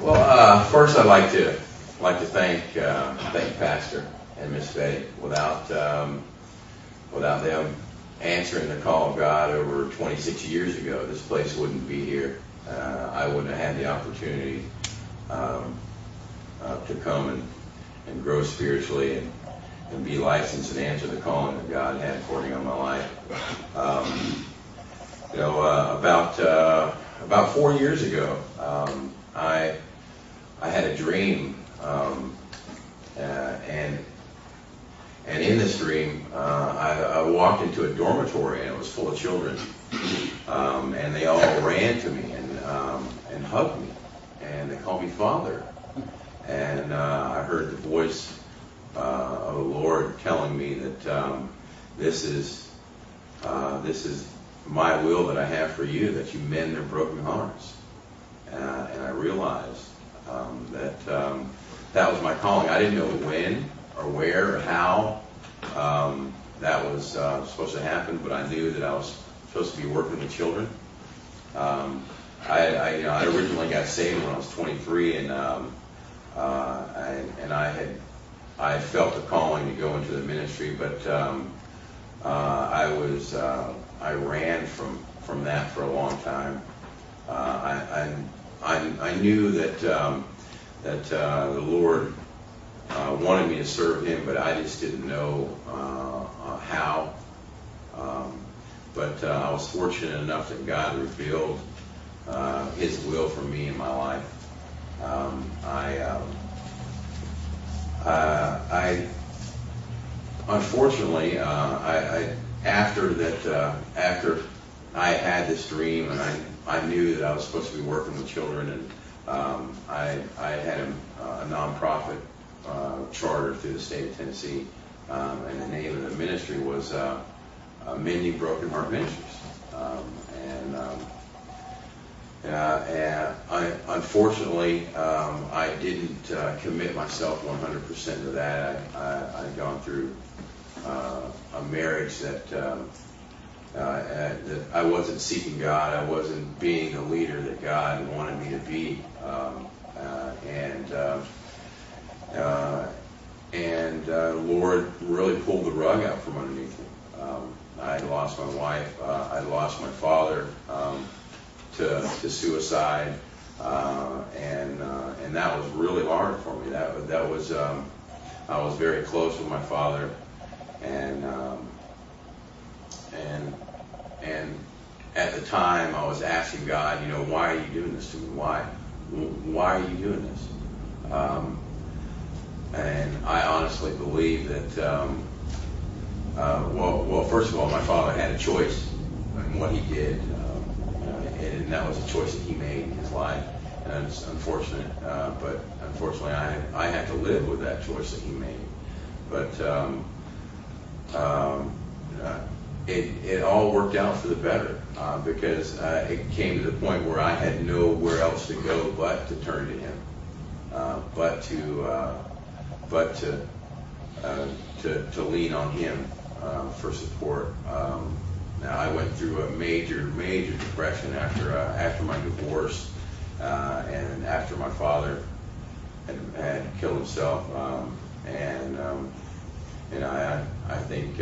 First I'd like to thank Pastor and Miss Betty. Without them answering the call of God over 26 years ago, this place wouldn't be here. I wouldn't have had the opportunity to come and grow spiritually and be licensed and answer the calling that God had for me on my life. About 4 years ago, I had a dream, and in this dream, I walked into a dormitory and it was full of children, and they all ran to me and hugged me, and they called me Father, and I heard the voice of the Lord telling me that this is my will that I have for you, that you mend their broken hearts, and I realized that was my calling. I didn't know when or where or how that was supposed to happen, but I knew that I was supposed to be working with children. I originally got saved when I was 23, and I had felt the calling to go into the ministry, but I ran from that for a long time. I knew that the Lord wanted me to serve Him, but I just didn't know how. But I was fortunate enough that God revealed His will for me in my life. Unfortunately, after I had this dream, and I knew that I was supposed to be working with children, and I had a nonprofit charter through the state of Tennessee, and the name of the ministry was Mending Broken Heart Ministries. Unfortunately, I didn't commit myself 100% to that. I'd gone through a marriage that I wasn't seeking God. I wasn't being the leader that God wanted me to be, and the Lord really pulled the rug out from underneath me. I had lost my wife. I lost my father to suicide, and that was really hard for me. That was I was very close with my father, and at the time I was asking God, why are you doing this to me? Why are you doing this? And I honestly believe that, well, first of all, my father had a choice in what he did, and that was a choice that he made in his life. And it's unfortunate, but unfortunately I had to live with that choice that he made. But it all worked out for the better, because it came to the point where I had nowhere else to go but to turn to him, but to lean on him for support. Now, I went through a major depression after my divorce, and after my father had killed himself, and I think,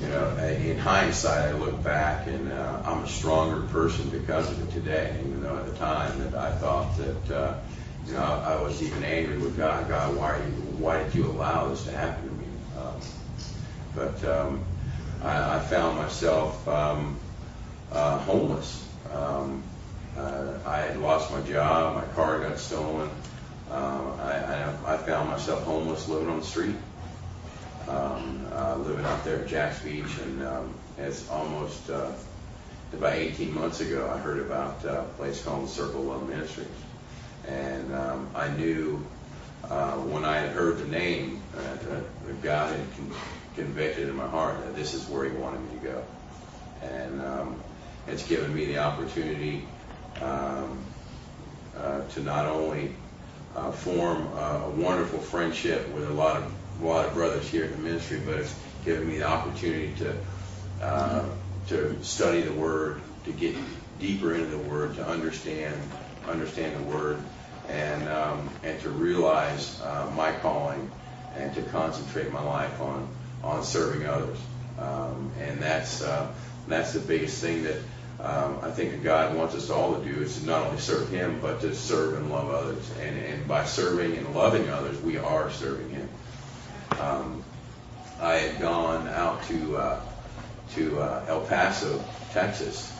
in hindsight, I look back and I'm a stronger person because of it today, even though at the time that I thought that I was even angry with God. God, why did you allow this to happen to me? But I found myself homeless. I had lost my job. My car got stolen. I found myself homeless, living on the street. Living out there at Jack's Beach, and it's almost about 18 months ago I heard about a place called the Circle of Love Ministries, and I knew when I had heard the name that God had convicted in my heart that this is where He wanted me to go, and it's given me the opportunity to not only form a wonderful friendship with a lot of brothers here in the ministry, but it's given me the opportunity to study the Word, to get deeper into the Word, to understand the Word, and to realize my calling and to concentrate my life on serving others. And that's the biggest thing that I think that God wants us all to do, is to not only serve Him, but to serve and love others. And by serving and loving others, we are serving Him. I had gone out to El Paso, Texas,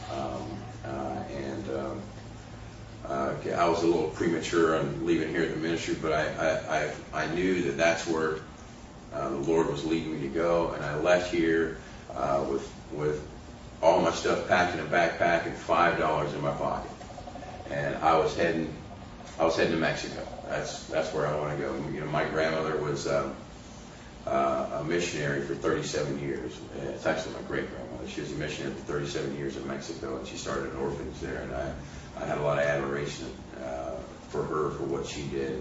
and I was a little premature on leaving here at the ministry, but I knew that that's where the Lord was leading me to go, and I left here with all my stuff packed in a backpack and $5 in my pocket, and I was heading to Mexico. That's where I want to go. You know, my grandmother was a missionary for 37 years. It's actually my great grandmother. She was a missionary for 37 years in Mexico, and she started an orphanage there, and I had a lot of admiration for her, for what she did.